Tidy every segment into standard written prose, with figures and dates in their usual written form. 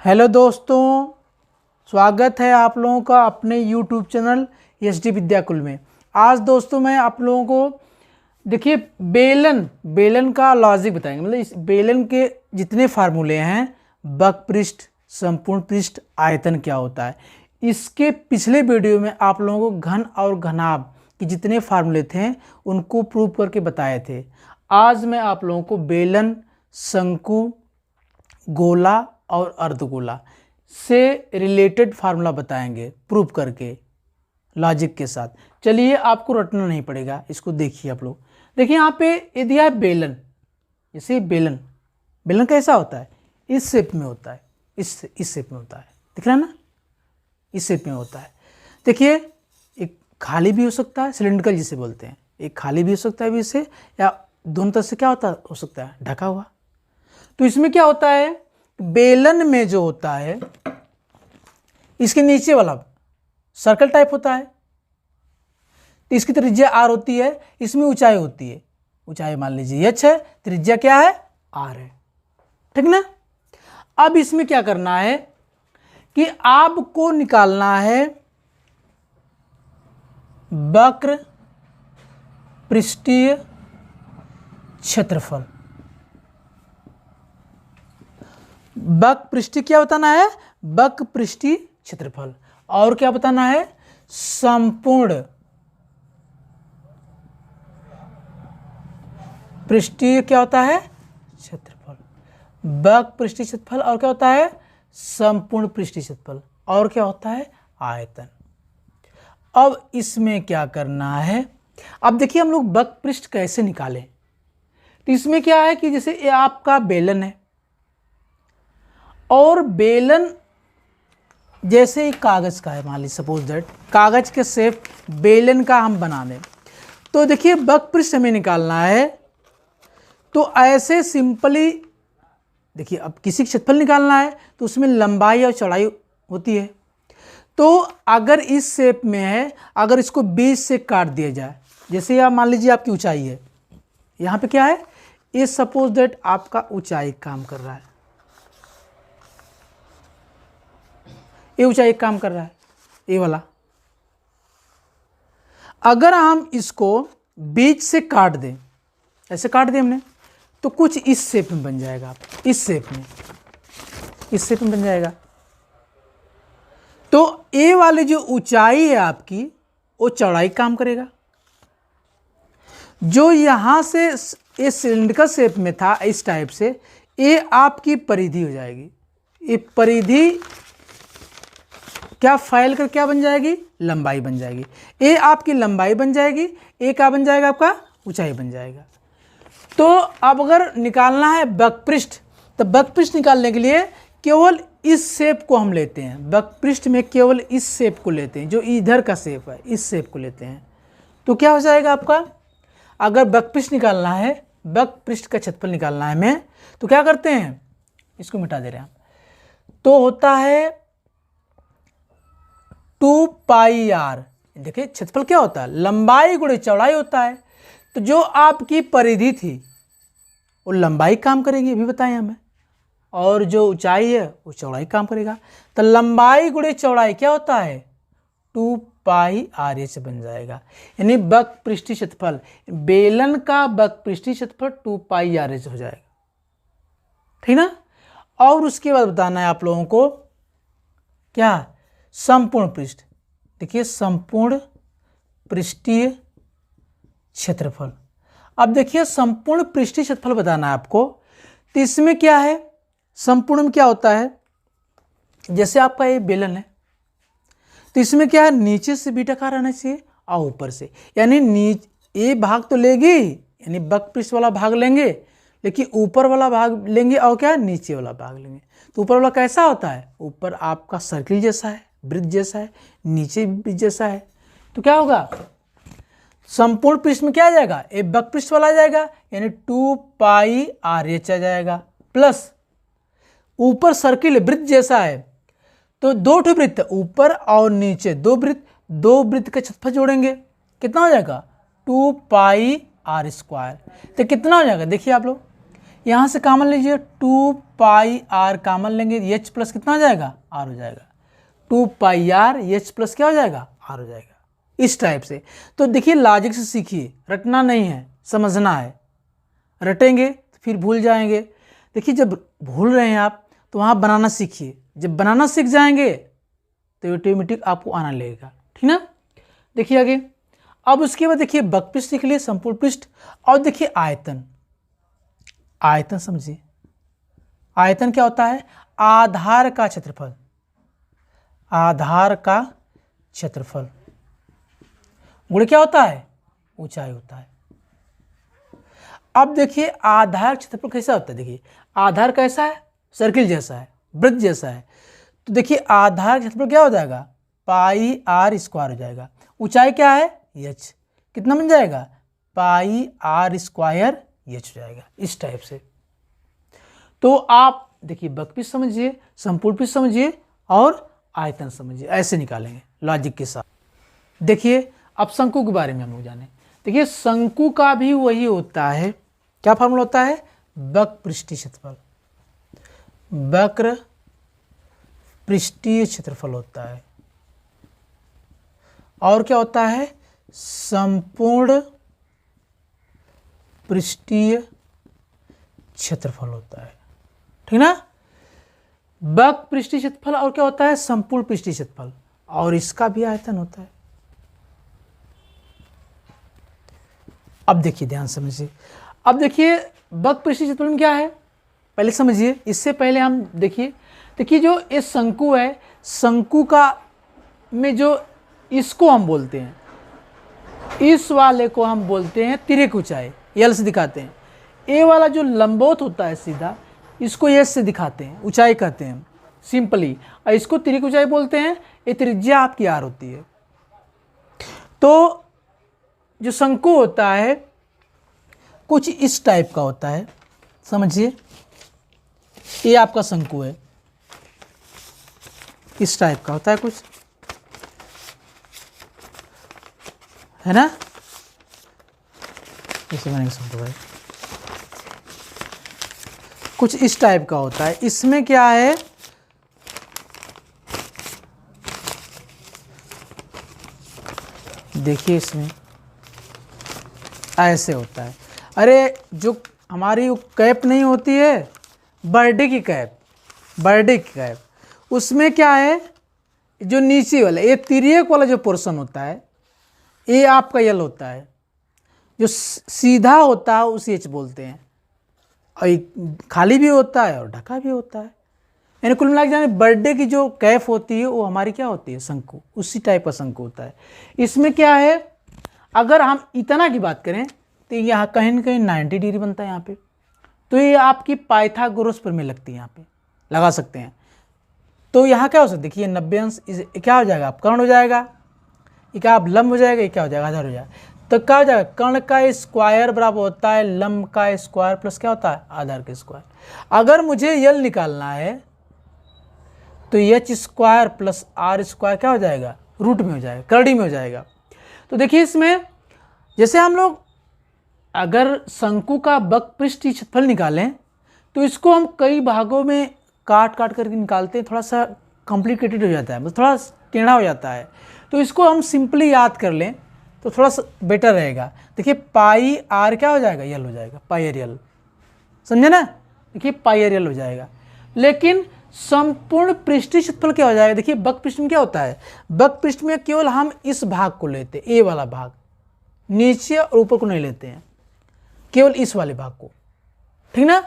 Hello दोस्तों, स्वागत है आप लोगों का अपने YouTube चैनल SD विद्याकुल में। आज दोस्तों मैं आप लोगों को देखिए बेलन का लॉजिक बताएंगे। मतलब इस बेलन के जितने फार्मूले हैं, वक्र-पृष्ठ, संपूर्ण पृष्ठ, आयतन क्या होता है, इसके पिछले वीडियो में आप लोगों को घन और घनाभ के जितने फार्मूले थे उनको प्रूव करके बताए थे। आज मैं आप लोगों को बेलन, शंकु, गोला और अर्धगोला से रिलेटेड फार्मूला बताएंगे प्रूव करके लॉजिक के साथ। चलिए, आपको रटना नहीं पड़ेगा, इसको देखिए आप लोग। देखिए यहाँ पे ये दिया है बेलन। जैसे बेलन कैसा होता है, इस शेप में होता है, इस शेप में होता है, दिख रहा है ना, इस शेप में होता है। देखिए एक खाली भी हो सकता है, सिलिंड्रिकल जिसे बोलते हैं, एक खाली भी हो सकता है इससे, या दोनों तरफ से क्या हो सकता है, ढका हुआ। तो इसमें क्या होता है, बेलन में जो होता है इसके नीचे वाला सर्कल टाइप होता है, तो इसकी त्रिज्या r होती है, इसमें ऊंचाई होती है, ऊंचाई मान लीजिए h है, त्रिज्या क्या है, r है, ठीक ना। अब इसमें क्या करना है कि आपको निकालना है वक्र पृष्ठीय क्षेत्रफल। वक्र पृष्ठीय क्या बताना है, वक्र पृष्ठीय क्षेत्रफल। और क्या बताना है, संपूर्ण पृष्ठीय क्या होता है, क्षेत्रफल। वक्र पृष्ठीय क्षेत्रफल और क्या होता है, संपूर्ण पृष्ठीय क्षेत्रफल, और क्या होता है, आयतन। अब इसमें क्या करना है, अब देखिए हम लोग वक्र पृष्ठ कैसे निकालें। तो इसमें क्या है कि जैसे ये आपका बेलन है, और बेलन जैसे ही कागज़ का है, मान लीजिए सपोज दैट कागज़ के शेप बेलन का हम बना दें। तो देखिए वक्र पृष्ठ हमें निकालना है, तो ऐसे सिंपली देखिए, अब किसी क्षेत्रफल निकालना है तो उसमें लंबाई और चौड़ाई होती है। तो अगर इस शेप में है, अगर इसको बीच से काट दिया जाए, जैसे आप मान लीजिए आपकी ऊंचाई है, यहाँ पे क्या है, ये सपोज दैट आपका ऊंचाई काम कर रहा है, ये ऊंचाई काम कर रहा है, ये वाला। अगर हम इसको बीच से काट दें, ऐसे काट दें हमने, तो कुछ इस शेप में बन जाएगा, इस शेप में बन जाएगा। तो ये वाली जो ऊंचाई है आपकी, वो चौड़ाई काम करेगा। जो यहां से ये सिलिंड्रिकल शेप में था इस टाइप से, ये आपकी परिधि हो जाएगी। ये परिधि क्या फैल कर क्या बन जाएगी, लंबाई बन जाएगी। ये आपकी लंबाई बन जाएगी, ये क्या बन जाएगा, आपका ऊंचाई बन जाएगा। तो अब अगर निकालना है वक्र पृष्ठ, तो वक्र पृष्ठ निकालने के लिए केवल इस शेप को हम लेते हैं। वक्र पृष्ठ में केवल इस शेप को लेते हैं, जो इधर का शेप है, इस शेप को लेते हैं। तो क्या हो जाएगा आपका, अगर वक्र पृष्ठ निकालना है, वक्र पृष्ठ का क्षेत्रफल निकालना है हमें, तो क्या करते हैं, इसको मिटा दे रहे हैं हम। तो होता है 2 पाई r। देखिए क्षेत्रफल क्या होता है, लंबाई गुणे चौड़ाई होता है। तो जो आपकी परिधि थी वो लंबाई काम करेगी, अभी बताएं हमें, और जो ऊंचाई है वो चौड़ाई काम करेगा। तो लंबाई गुणे चौड़ाई क्या होता है, 2 पाई r से बन जाएगा। यानी वक्र पृष्ठीय क्षेत्रफल, बेलन का वक्र पृष्ठीय क्षेत्रफल 2 पाई r से हो जाएगा, ठीक ना। और उसके बाद बताना है आप लोगों को क्या, संपूर्ण पृष्ठ। देखिए संपूर्ण पृष्ठीय क्षेत्रफल। अब देखिए संपूर्ण पृष्ठीय क्षेत्रफल बताना है आपको। तो इसमें क्या है, संपूर्ण में क्या होता है, जैसे आपका ये बेलन है, तो इसमें क्या है, नीचे से भी ढका रहना चाहिए और ऊपर से, यानी ये भाग तो लेगी, यानी वक्र पृष्ठ वाला भाग लेंगे, लेकिन ऊपर वाला भाग लेंगे और क्या, नीचे वाला भाग लेंगे। तो ऊपर वाला कैसा होता है, ऊपर आपका सर्किल जैसा है, वृत्त जैसा है, नीचे भी जैसा है। तो क्या होगा, संपूर्ण पृष्ठ में क्या आ जाएगा, एक वक्र पृष्ठ वाला आ जाएगा, यानी 2 पाई RH आ जाएगा, प्लस ऊपर सर्किल वृत्त जैसा है, तो 2 ठो वृत्त ऊपर और नीचे, 2 वृत्त का क्षेत्रफल जोड़ेंगे, कितना हो जाएगा, 2 पाई r²। तो कितना हो जाएगा, देखिए आप लोग, यहाँ से कॉमन लीजिए, 2 पाई आर कॉमन लेंगे, एच प्लस कितना हो जाएगा, आर हो जाएगा। 2 पाई आर एच प्लस क्या हो जाएगा, आर हो जाएगा, इस टाइप से। तो देखिए लॉजिक से सीखिए, रटना नहीं है, समझना है। रटेंगे तो फिर भूल जाएंगे। देखिए जब भूल रहे हैं आप तो वहाँ बनाना सीखिए, जब बनाना सीख जाएंगे तो ऑटोमेटिक आपको आना लगेगा, ठीक ना। देखिए आगे, अब उसके बाद देखिए बकपृष्ठ लिख लिए, संपूर्ण पृष्ठ, और देखिए आयतन। आयतन समझिए, आयतन क्या होता है, आधार का क्षेत्रफल, आधार का क्षेत्रफल गुण क्या होता है, ऊंचाई होता है। अब देखिए आधार क्षेत्रफल कैसा होता है, देखिए आधार कैसा है, सर्किल जैसा है, वृत्त जैसा है। तो देखिए आधार क्षेत्रफल क्या हो जाएगा, पाई आर स्क्वायर हो जाएगा। ऊंचाई क्या है, एच, कितना बन जाएगा, पाई आर स्क्वायर एच हो जाएगा, इस टाइप से। तो आप देखिए बकपृष्ठ समझिए, संपूर्ण पृष्ठ समझिए और आयतन समझिए, ऐसे निकालेंगे लॉजिक के साथ। देखिए अब शंकु के बारे में हम लोग जाने। देखिए शंकु का भी वही होता है, क्या फॉर्मूला होता है, वक्र पृष्ठीय क्षेत्रफल, वक्र पृष्ठीय क्षेत्रफल होता है। और क्या होता है, संपूर्ण पृष्ठीय क्षेत्रफल होता है, ठीक ना। वक्र पृष्ठीय क्षेत्रफल और क्या होता है, संपूर्ण पृष्ठीय क्षेत्रफल, और इसका भी आयतन होता है। अब देखिए ध्यान समझिए, अब देखिए वक्र पृष्ठीय क्षेत्रफल में क्या है, पहले समझिए, इससे पहले हम देखिए जो ये शंकु है, शंकु का में जो इसको हम बोलते हैं, इस वाले को हम बोलते हैं तिर्यक ऊंचाई, एल से दिखाते हैं। ए वाला जो लंबवत होता है सीधा, इसको एस से दिखाते हैं, ऊंचाई कहते हैं सिंपली, और इसको तिर्यक ऊंचाई बोलते हैं। ये त्रिज्या आपकी आर होती है। तो जो शंकु होता है कुछ इस टाइप का होता है, समझिए, ये आपका शंकु है, इस टाइप का होता है कुछ, है ना, इसे मैंने शंकु है, कुछ इस टाइप का होता है। इसमें क्या है, देखिए इसमें ऐसे होता है। अरे जो हमारी कैप नहीं होती है, बर्थडे की कैप, बर्थडे की कैप, उसमें क्या है, जो नीचे वाला ये तिर्यक वाला जो पोर्शन होता है, ये आपका यल होता है, जो सीधा होता है उसे एच बोलते हैं, और खाली भी होता है और ढका भी होता है। यानी कुल मिला के जाने बर्थडे की जो कैप होती है वो हमारी क्या होती है, शंकु, उसी टाइप का शंकु होता है। इसमें क्या है, अगर हम इतना की बात करें तो यहाँ कहीं ना कहीं 90 डिग्री बनता है यहाँ पे, तो ये आपकी पाइथागोरस प्रमेय लगती है, यहाँ पे लगा सकते हैं। तो यहाँ क्या हो सकता है, देखिए 90 अंश क्या हो जाएगा, आप कर्ण हो जाएगा, ये क्या आप लंब हो जाएगा, ये क्या हो जाएगा, आधार हो जाएगा। तो क्या हो जाएगा, कर्ण का स्क्वायर बराबर होता है लंब का स्क्वायर प्लस क्या होता है, आधार का स्क्वायर। अगर मुझे यल निकालना है तो H square plus R square क्या हो जाएगा, रूट में हो जाएगा, करड़ी में हो जाएगा। तो देखिए इसमें जैसे हम लोग अगर शंकु का वक्र पृष्ठीय क्षेत्रफल निकालें तो इसको हम कई भागों में काट करके निकालते हैं, थोड़ा सा कॉम्प्लिकेटेड हो जाता है, मतलब थोड़ा टेढ़ा हो जाता है। तो इसको हम सिंपली याद कर लें तो थोड़ा सा बेटर रहेगा। देखिए पाई आर क्या हो जाएगा, यल हो जाएगा, पाई आर यल, समझे ना। देखिए पाई आर यल हो जाएगा। लेकिन संपूर्ण पृष्ठीय क्षेत्रफल क्या हो जाएगा, देखिए वक्र पृष्ठ में क्या होता है, वक्र पृष्ठ में केवल हम इस भाग को लेते हैं, ए वाला भाग, नीचे और ऊपर को नहीं लेते हैं, केवल इस वाले भाग को, ठीक ना।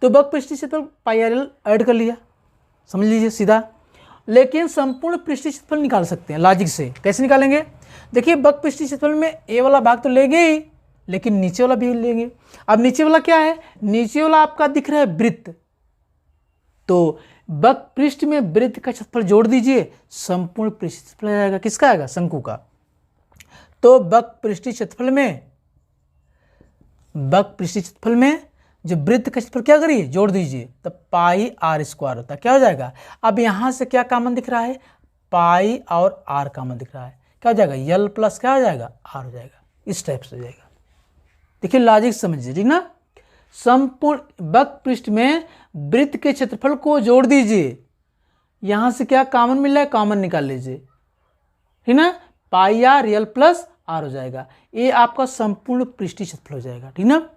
तो वक्र पृष्ठीय क्षेत्रफल पाई आर यल ऐड कर लिया, समझ लीजिए सीधा। लेकिन संपूर्ण पृष्ठीय क्षेत्रफल निकाल सकते हैं लॉजिक से, कैसे निकालेंगे, देखिए वक्र पृष्ठीय क्षेत्रफल में ए वाला भाग तो लेंगे ही, लेकिन नीचे वाला भी लेंगे। अब नीचे वाला क्या है, नीचे वाला आपका दिख रहा है वृत्त, तो वक्र पृष्ठ में वृत्त का क्षेत्रफल जोड़ दीजिए, संपूर्ण पृष्ठीय क्षेत्रफल आ जाएगा, किसका आएगा, शंकु का। तो वक्र पृष्ठीय क्षेत्रफल में, वक्र पृष्ठीय क्षेत्रफल में जो वृत्त का क्षेत्रफल क्या करिए, जोड़ दीजिए, तब पाई आर स्क्वायर होता है, क्या हो जाएगा। अब यहां से क्या कॉमन दिख रहा है, पाई और आर कॉमन दिख रहा है, क्या हो जाएगा, यल प्लस क्या हो जाएगा, आर हो जाएगा, इस टाइप से हो जाएगा। देखिए लॉजिक समझिए, ठीक ना। संपूर्ण वक्र पृष्ठ में वृत्त के क्षेत्रफल को जोड़ दीजिए। यहां से क्या कॉमन मिल रहा है, कॉमन निकाल लीजिए, ठीक ना, पाई आर रियल प्लस आर हो जाएगा। ये आपका संपूर्ण पृष्ठीय क्षेत्रफल हो जाएगा, ठीक ना।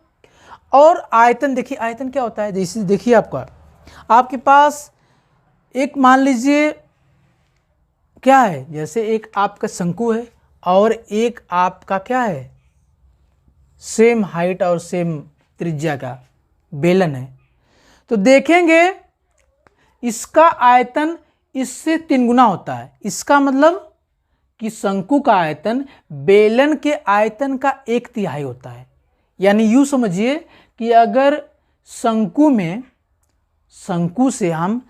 और आयतन देखिए, आयतन क्या होता है, जैसे देखिए आपके पास एक मान लीजिए क्या है, जैसे एक आपका शंकु है और एक आपका क्या है, सेम हाइट और सेम त्रिज्या का बेलन है। तो देखेंगे इसका आयतन इससे 3 गुना होता है। इसका मतलब कि शंकु का आयतन बेलन के आयतन का 1/3 होता है। यानी यूँ समझिए कि अगर शंकु से हम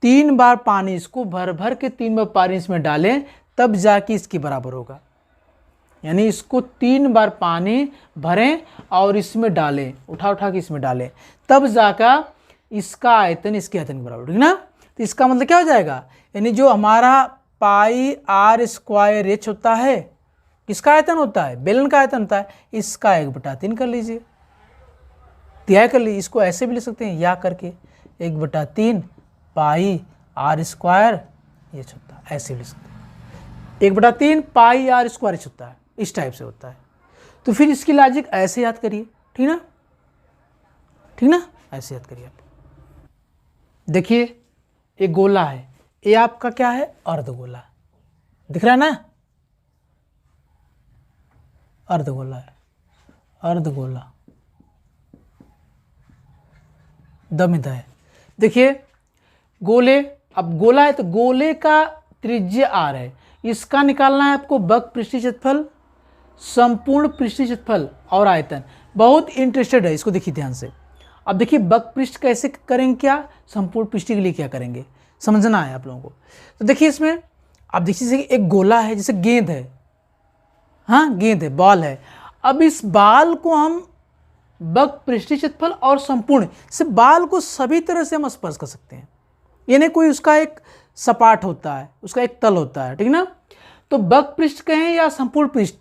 3 बार पानी, इसको भर भर के 3 बार पानी इसमें डालें तब जाके इसके बराबर होगा। यानी इसको 3 बार पानी भरें और इसमें डालें, उठा के इसमें डालें, तब जाकर इसका आयतन इसके आयतन के बराबर, ठीक ना। तो इसका मतलब क्या हो जाएगा, यानी जो हमारा पाई आर स्क्वायर एच होता है, किसका आयतन होता है, बेलन का आयतन होता है, इसका 1/3 कर लीजिए, तिहाई कर लीजिए। इसको ऐसे भी ले सकते हैं या करके 1/3 पाई आर स्क्वायर एच होता है, ऐसे भी ले सकते हैं। 1/3 पाई आर स्क्वायर एच होता है, इस टाइप से होता है। तो फिर इसकी लॉजिक ऐसे याद करिए, ठीक ना, ठीक ना, ऐसे याद करिए आप। देखिए एक गोला है, ये आपका क्या है, अर्धगोला, दिख रहा है ना, अर्धगोला है, अर्धगोला दमित है। देखिए गोले, अब गोला है तो गोले का त्रिज्या आर है, इसका निकालना है आपको वक्र पृष्ठीय क्षेत्रफल, संपूर्ण पृष्ठीय क्षेत्रफल और आयतन। बहुत इंटरेस्टेड है, इसको देखिए ध्यान से। अब देखिए वक्र पृष्ठ कैसे करेंगे, क्या संपूर्ण पृष्ठीय के लिए क्या करेंगे, समझना है आप लोगों को। तो देखिए इसमें आप देखिए जैसे एक गोला है, जैसे गेंद है, हाँ गेंद है, बॉल है। अब इस बाल को हम वक्र पृष्ठीय क्षेत्रफल और संपूर्ण से बाल को सभी तरह से हम स्पर्श कर सकते हैं। यानी कोई उसका एक सपाट होता है, उसका एक तल होता है, ठीक ना। तो वक्र पृष्ठ कहें या संपूर्ण पृष्ठ,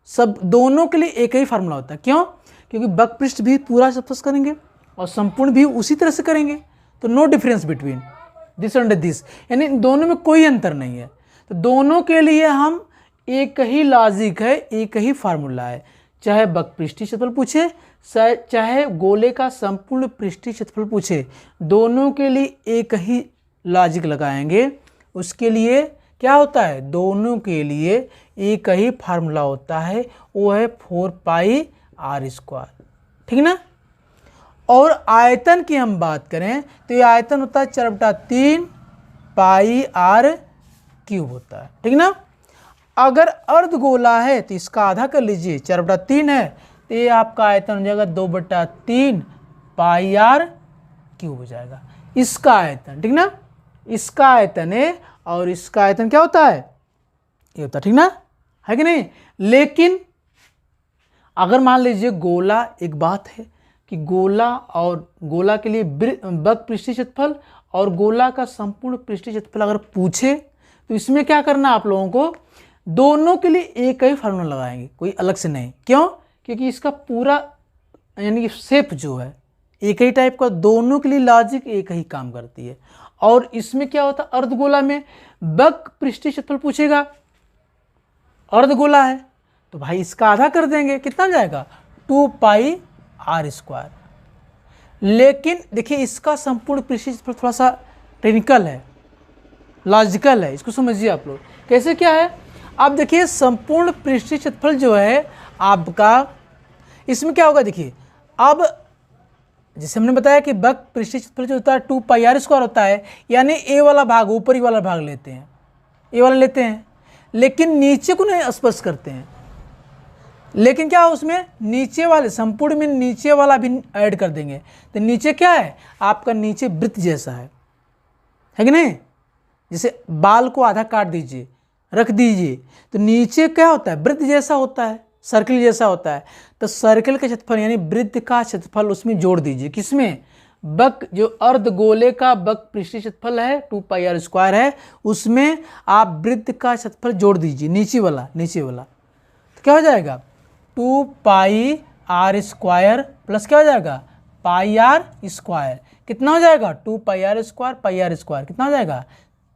सब दोनों के लिए एक ही फार्मूला होता है। क्यों, क्योंकि वक्र पृष्ठ भी पूरा स्पर्श करेंगे और संपूर्ण भी उसी तरह से करेंगे। तो no difference between this and this, यानी दोनों में कोई अंतर नहीं है। तो दोनों के लिए हम एक ही लॉजिक है, एक ही फार्मूला है। चाहे वक्र पृष्ठीय क्षेत्रफल पूछे, चाहे गोले का संपूर्ण पृष्ठीय क्षेत्रफल पूछे, दोनों के लिए एक ही लॉजिक लगाएंगे। उसके लिए क्या होता है, दोनों के लिए एक ही फार्मूला होता है, वो है 4 पाई आर स्क्वायर, ठीक ना। और आयतन की हम बात करें तो ये आयतन होता है 4/3 पाई आर क्यूब होता है, ठीक ना। अगर अर्धगोला है तो इसका आधा कर लीजिए, 4/3 है तो ये आपका आयतन हो जाएगा 2/3 पाई आर क्यूब हो जाएगा, इसका आयतन, ठीक ना। इसका आयतन है और इसका आयतन क्या होता है, ये होता है, ठीक ना, है कि नहीं। लेकिन अगर मान लीजिए गोला, एक बात है कि गोला और गोला के लिए वक्र पृष्ठीय क्षेत्रफल और गोला का संपूर्ण पृष्ठीय क्षेत्रफल अगर पूछे तो इसमें क्या करना आप लोगों को, दोनों के लिए एक ही फार्मूला लगाएंगे, कोई अलग से नहीं। क्यों, क्योंकि इसका पूरा यानी कि शेप जो है एक ही टाइप का, दोनों के लिए लॉजिक एक ही काम करती है। और इसमें क्या होता है, अर्धगोला में वक्र पृष्ठीय क्षेत्रफल पूछेगा, अर्धगोला है तो भाई इसका आधा कर देंगे, कितना जाएगा 2 पाई आर स्क्वायर। लेकिन देखिए इसका संपूर्ण पृष्ठीय क्षेत्रफल थोड़ा सा टेक्निकल है, लॉजिकल है, इसको समझिए आप लोग कैसे क्या है। आप देखिए संपूर्ण पृष्ठीय क्षेत्रफल जो है आपका, इसमें क्या होगा, देखिए अब जैसे हमने बताया कि वक्र पृष्ठीय क्षेत्रफल जो होता है 2 पाई आर स्क्वायर होता है, यानी ए वाला भाग, ऊपरी वाला भाग लेते हैं, ए वाला लेते हैं, लेकिन नीचे को नहीं स्पर्श करते हैं। लेकिन क्या उसमें नीचे वाले संपूर्ण में नीचे वाला भी ऐड कर देंगे, तो नीचे क्या है आपका, नीचे वृत्त जैसा है कि नहीं। जैसे बाल को आधा काट दीजिए, रख दीजिए, तो नीचे क्या होता है, वृत्त जैसा होता है, सर्किल जैसा होता है। तो सर्किल का क्षेत्रफल यानी वृत्त का क्षेत्रफल उसमें जोड़ दीजिए, किसमें, वक्र जो अर्धगोले का वक्र पृष्ठीय क्षेत्रफल है 2 पाई आर स्क्वायर है, उसमें आप वृत्त का क्षेत्रफल जोड़ दीजिए, नीचे वाला, तो क्या हो जाएगा 2 पाई आर स्क्वायर प्लस क्या हो जाएगा पाई आर स्क्वायर, कितना हो जाएगा 2 पाई आर स्क्वायर कितना हो जाएगा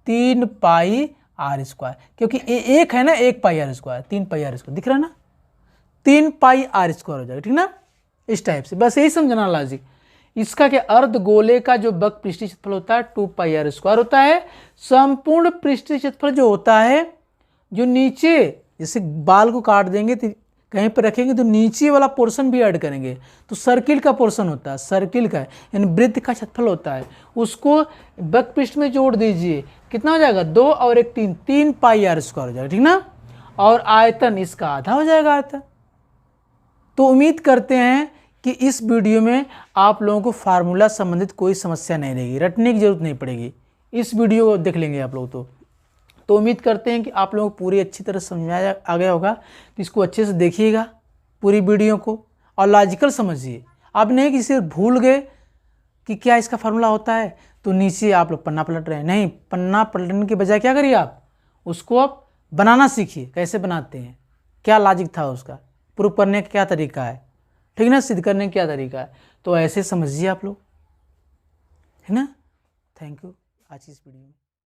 3 पाई आर स्क्वायर, क्योंकि एक है ना 1 pi R square, 3 pi R square दिख रहा है ना, 3 पाई आर स्क्वायर हो जाएगा, ठीक ना। इस टाइप से बस यही समझना लॉजिक। इसका क्या अर्ध गोले का जो वक्र पृष्ठीय क्षेत्रफल होता है 2 पाई आर स्क्वायर होता है। संपूर्ण पृष्ठीय क्षेत्रफल जो होता है, जो नीचे जैसे बाल को काट देंगे तो कहीं पर रखेंगे तो नीचे वाला पोर्शन भी ऐड करेंगे, तो सर्किल का पोर्शन होता है, सर्किल का यानी वृत्त का क्षेत्रफल होता है, उसको वक्र पृष्ठ में जोड़ दीजिए, कितना हो जाएगा 2 और 1 3, 3 पाई आर स्क्वायर हो जाएगा, ठीक ना। और आयतन इसका आधा हो जाएगा आयतन। तो उम्मीद करते हैं कि इस वीडियो में आप लोगों को फार्मूला संबंधित कोई समस्या नहीं रहेगी, रटने की जरूरत नहीं पड़ेगी। इस वीडियो को देख लेंगे आप लोग तो उम्मीद करते हैं कि आप लोगों को पूरी अच्छी तरह समझाया आ गया होगा। तो इसको अच्छे से देखिएगा पूरी वीडियो को और लॉजिकल समझिए। आप नहीं कि सिर्फ भूल गए कि क्या इसका फार्मूला होता है तो नीचे आप लोग पन्ना पलट रहे हैं, नहीं, पन्ना पलटने के बजाय क्या करिए आप उसको आप बनाना सीखिए, कैसे बनाते हैं, क्या लॉजिक था उसका, प्रूव करने का क्या तरीका है, ठीक ना, सिद्ध करने का क्या तरीका है, तो ऐसे समझिए आप लोग, है ना। थैंक यू आज इस वीडियो में।